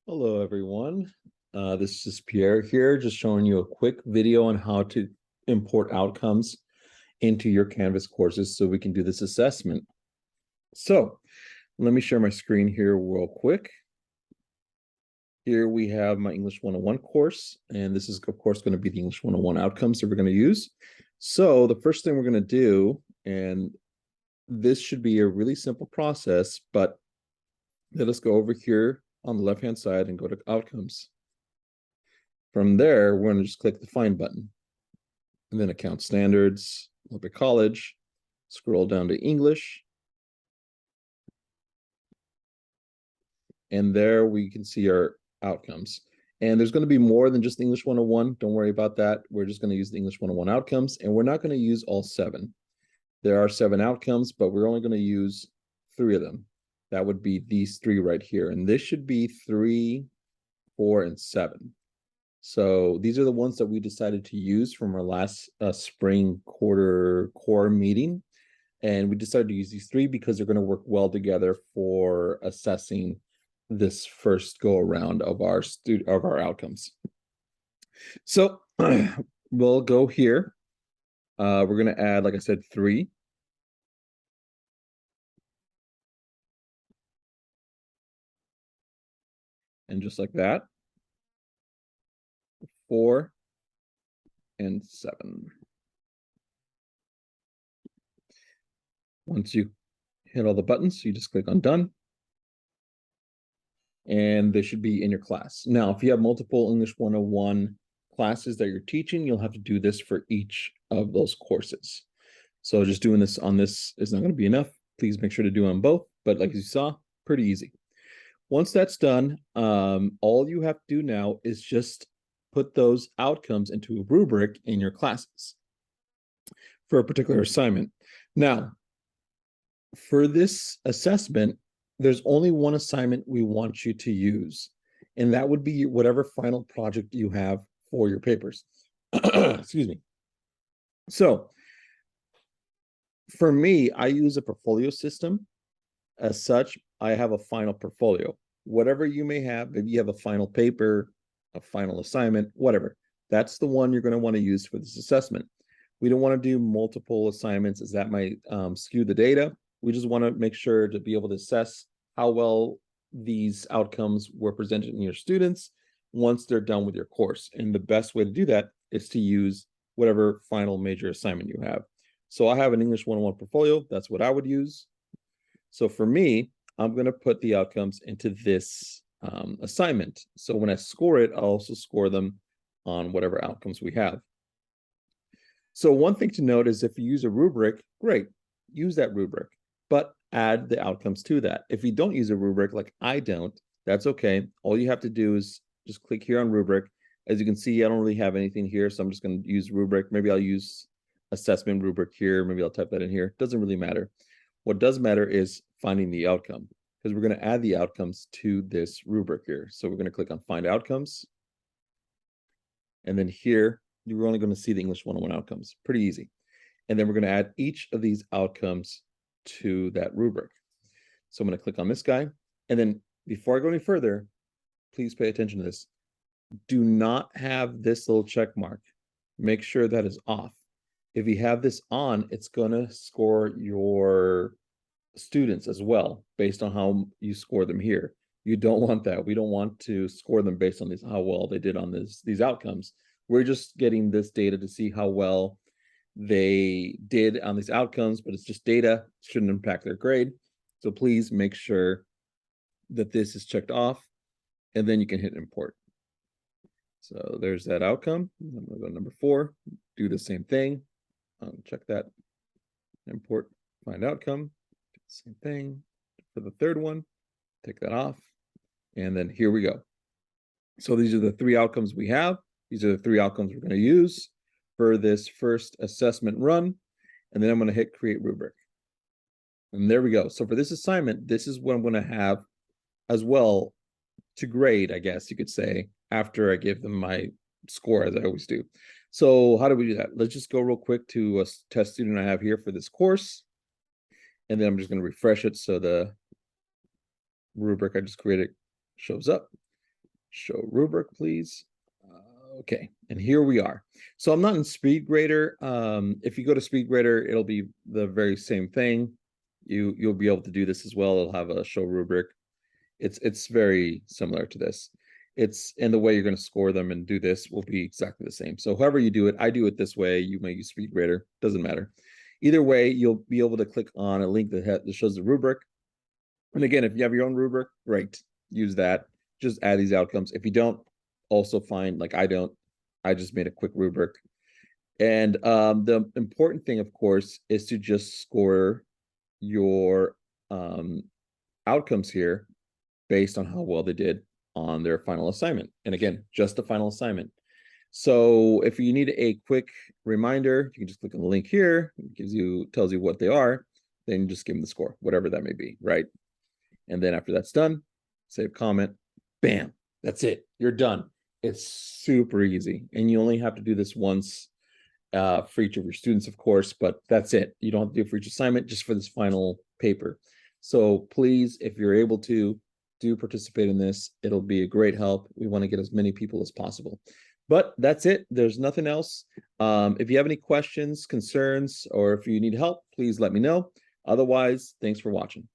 Hello, everyone. This is Pierre here, just showing you a quick video on how to import outcomes into your Canvas courses so we can do this assessment. So let me share my screen here real quick. Here we have my English 101 course, and this is, of course, going to be the English 101 outcomes that we're going to use. So the first thing we're going to do, and this should be a really simple process, but let us go over here on the left-hand side and go to outcomes. From there, we're going to just click the Find button. And then Account Standards, Olympic College, scroll down to English. And there we can see our outcomes. And there's going to be more than just English 101. Don't worry about that. We're just going to use the English 101 outcomes, and we're not going to use all 7. There are 7 outcomes, but we're only going to use 3 of them. That would be these 3 right here. And this should be 3, 4, and 7. So these are the ones that we decided to use from our last spring quarter core meeting. And we decided to use these 3 because they're going to work well together for assessing this first go around of our outcomes. So we'll go here. We're going to add, like I said, 3. And just like that, 4 and 7. Once you hit all the buttons, you just click on done. And they should be in your class. Now, if you have multiple English 101 classes that you're teaching, you'll have to do this for each of those courses. So just doing this on this is not going to be enough. Please make sure to do on both. But like you saw, pretty easy. Once that's done, all you have to do now is just put those outcomes into a rubric in your classes for a particular assignment. Now, for this assessment, there's only one assignment we want you to use, and that would be whatever final project you have for your papers. Excuse me. So for me, I use a portfolio system. As such, I have a final portfolio. Whatever you may have, maybe you have a final paper, a final assignment, whatever. That's the one you're going to want to use for this assessment. We don't want to do multiple assignments, as that might skew the data. We just want to make sure to be able to assess how well these outcomes were presented in your students once they're done with your course. And the best way to do that is to use whatever final major assignment you have. So I have an English 101 portfolio. That's what I would use. So for me, I'm going to put the outcomes into this assignment. So when I score it, I'll also score them on whatever outcomes we have. So one thing to note is if you use a rubric, great, use that rubric, but add the outcomes to that. If you don't use a rubric, like I don't, that's okay. All you have to do is just click here on rubric. As you can see, I don't really have anything here, so I'm just going to use rubric. Maybe I'll use assessment rubric here. Maybe I'll type that in here. Doesn't really matter. What does matter is finding the outcome, because we're going to add the outcomes to this rubric here. So we're going to click on Find Outcomes. And then here, you're only going to see the English 101 outcomes. Pretty easy. And then we're going to add each of these outcomes to that rubric. So I'm going to click on this guy. And then before I go any further, please pay attention to this. Do not have this little check mark. Make sure that is off. If you have this on, it's going to score your students as well, based on how you score them here. You don't want that. We don't want to score them based on how well they did on these outcomes. We're just getting this data to see how well they did on these outcomes, but it's just data, shouldn't impact their grade. So please make sure that this is checked off, and then you can hit import. So there's that outcome. I'm going to go number 4, do the same thing. Check that, import, find outcome, do the same thing for the third one, take that off, and then here we go. So these are the 3 outcomes we have. These are the 3 outcomes we're going to use for this first assessment run, and then I'm going to hit create rubric. And there we go. So for this assignment, this is what I'm going to have as well to grade, I guess you could say, after I give them my score, as I always do. So how do we do that? Let's just go real quick to a test student I have here for this course. And then I'm just going to refresh it so the rubric I just created shows up. Show rubric, please. Okay, and here we are. So I'm not in SpeedGrader. If you go to SpeedGrader, it'll be the very same thing. You'll be able to do this as well. It'll have a show rubric. It's very similar to this. It's and the way you're going to score them and do this will be exactly the same. So however you do it, I do it this way. You may use SpeedGrader, doesn't matter. Either way, you'll be able to click on a link that shows the rubric. And again, if you have your own rubric, great, use that. Just add these outcomes. If you don't, also fine. Like I don't, I just made a quick rubric. And the important thing, of course, is to just score your outcomes here based on how well they did on their final assignment. And again, just the final assignment. So if you need a quick reminder, you can just click on the link here. It tells you what they are. Then just give them the score, whatever that may be, right? And then after that's done, save comment, bam, that's it. You're done. It's super easy. And you only have to do this once for each of your students, of course, but that's it. You don't have to do it for each assignment, just for this final paper. So please, if you're able to, do participate in this. It'll be a great help. We want to get as many people as possible. But that's it. There's nothing else. If you have any questions, concerns, or if you need help, please let me know. Otherwise, thanks for watching.